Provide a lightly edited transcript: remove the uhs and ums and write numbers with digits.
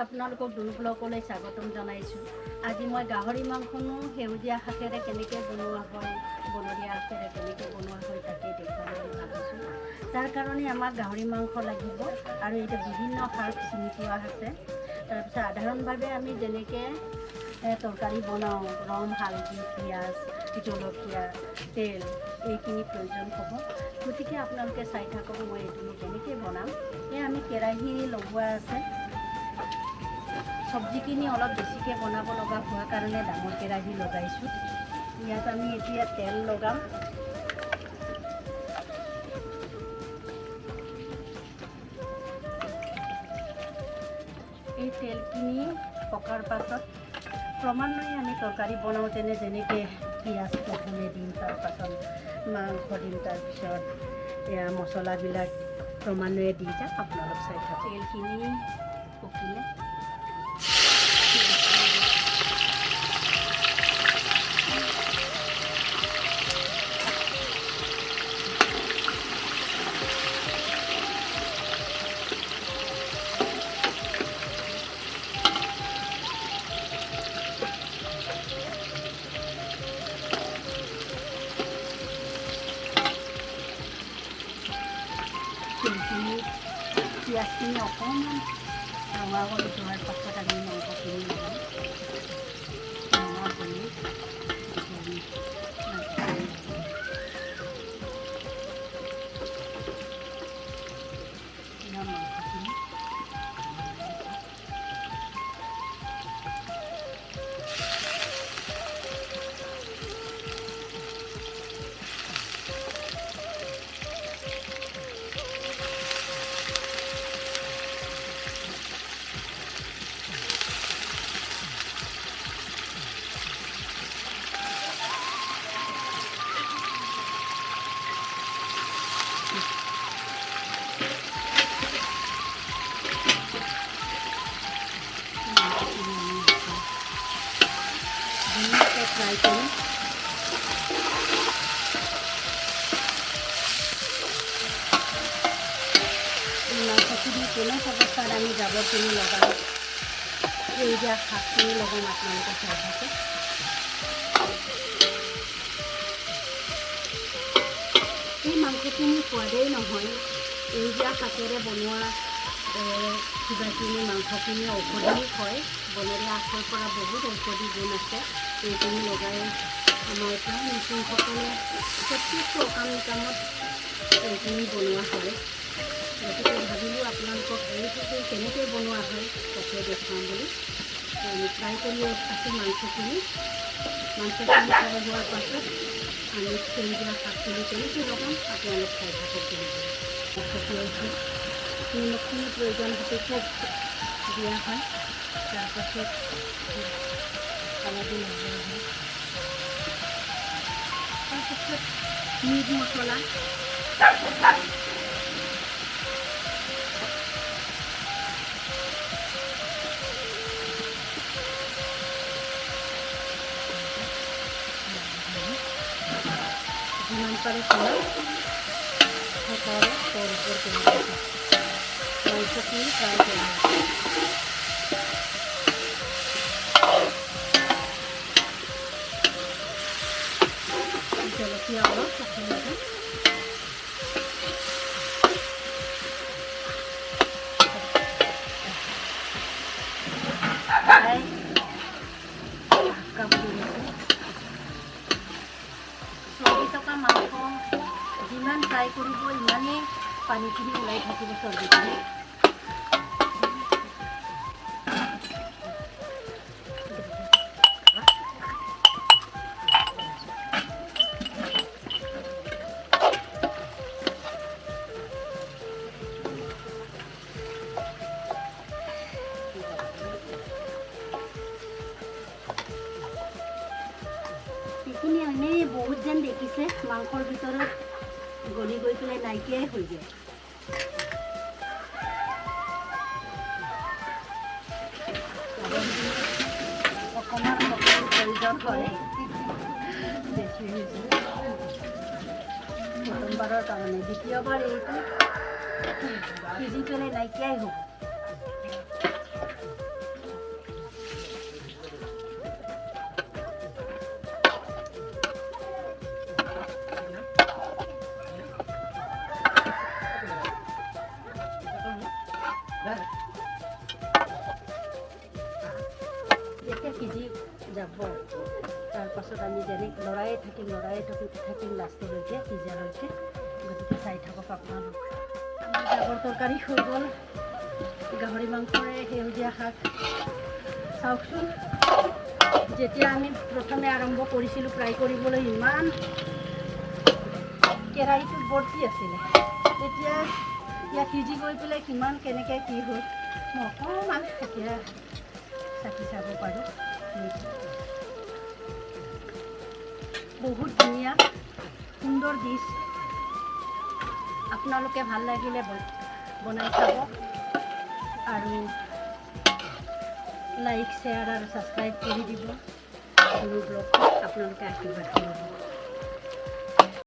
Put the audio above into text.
আপোনালোকক দুৰ্ব্লগলৈ স্বাগতম জনাইছোঁ। আজি মই গাহৰি মাংসনো সেউজীয়া শাকেৰে কেনেকৈ বনোৱা হয়, বনৰীয়া শাকেৰে কেনেকৈ বনোৱা হয় তাকে দেখুৱাবলৈ ভাবিছোঁ। তাৰ কাৰণে আমাক গাহৰি মাংস লাগিব আৰু এতিয়া বিভিন্ন শাক চিনি পোৱা আছে। তাৰপিছত সাধাৰণভাৱে আমি যেনেকৈ তৰকাৰী বনাওঁ, ৰং, হালধি, পিঁয়াজ, জলকীয়া, তেল এইখিনি প্ৰয়োজন হ'ব। গতিকে আপোনালোকে চাই থাকক মই এইখিনি কেনেকৈ বনাম। আমি কেৰাহী লগোৱা আছে। চব্জিখিনি অলপ বেছিকৈ বনাব লগা হোৱাৰ কাৰণে ডাঙৰ কেৰাহী লগাইছোঁ। ইয়াত আমি এতিয়া তেল লগাম। এই তেলখিনি পকাৰ পাছত ক্ৰমান্বয়ে আমি তৰকাৰী বনাওঁতেনে যেনেকৈ পিঁয়াজ প্ৰথমে দিম, তাৰপাছত মাংস দিম, তাৰপিছত মছলাবিলাক ক্ৰমান্বয়ে দি যাম। আপোনালোক চাই থাকক। তেলখিনি পকিলে পিঁয়াজখিনি অকণমান ৰঙা কৰি যোৱাৰ পাছত আমি মাংসখিনি লগাম। ৰঙা কৰি মাংসখিনি ফ্ৰাই কৰি মাংসখিনি কোনো অৱস্থাত আমি জাবৰখিনি লগাওঁ, সেউজীয়া শাকখিনি লগাম। আপোনালোকে চাই থাকে। এই মাংসখিনি সোৱাদেই নহয়, সেউজীয়া শাকেৰে বনোৱা কিবাখিনি মাংসখিনি ঔষধি হয়। বনৰীয়া শাকৰ পৰা বহুত ঔষধি গুণ আছে। এইখিনি লগাই আমাৰ প্ৰায় মিচিংসকলে প্ৰত্যেকটো অকাম নিকামত এইখিনি বনোৱা হয়। গতিকে ভাবিলোঁ আপোনালোকক এইটো কেনেকৈ বনোৱা হয় তাকে দেখুৱাম বুলি। আমি ফ্ৰাই কৰি আছোঁ মাংসখিনি ফ্ৰাই হোৱাৰ পাছত আমি সেউজীয়া শাকখিনি কেনেকৈ লগাম আপোনালোক চাই থাকক। কেনেকৈ নিমখখিনি প্ৰয়োজন সাপেক্ষে দিয়া হয়। তাৰপাছত হালধি লগোৱা হয়। তাৰপাছত মিট মছলা, যিমান পাৰে কমাই সেইকাৰণে ওপৰত মাংসখিনি ফ্ৰাই কৰা হয়। জলকীয়া অলপ প্ৰথমতে চৰ্বি থকা মাংস যিমান ফ্ৰাই কৰিব ইমানেই পানীখিনি ওলাই থাকিব চৰ্বিখিনি। এইখিনি এনেই বহুত যেন দেখিছে, মাংসৰ ভিতৰত গলি গৈ পেলাই নাইকিয়াই হৈ যায়। অকণমান প্ৰয়োজন হয় বেছি হৈছে প্ৰথমবাৰৰ কাৰণে। দ্বিতীয়বাৰ এইটো সিজি পেলাই নাইকিয়াই হ'ব। যাব তাৰপাছত আমি যেনে লৰাই থাকিম লাষ্টলৈকে সিজালৈকে গতিকে চাই থাকক আপোনালোক জাবৰ তৰকাৰী হৈ গ'ল গাহৰি মাংসৰে সেউজীয়া শাক চাওকচোন যেতিয়া আমি প্ৰথমে আৰম্ভ কৰিছিলোঁ ফ্ৰাই কৰিবলৈ ইমান কেৰাহীটোত ভৰ্তি আছিলে এতিয়া ইয়াত সিজি গৈ পেলাই কিমান কেনেকৈ কি হ'ল মই অকণমান এতিয়া চাকি চাব পাৰোঁ বহুত ধুনীয়া সুন্দৰ ডিছ আপোনালোকে ভাল লাগিলে বনাই খাব আৰু লাইক শ্বেয়াৰ আৰু ছাবস্ক্ৰাইব কৰি দিব মোৰ ব্লগটো আপোনালোকে আশীৰ্বাদ কৰিব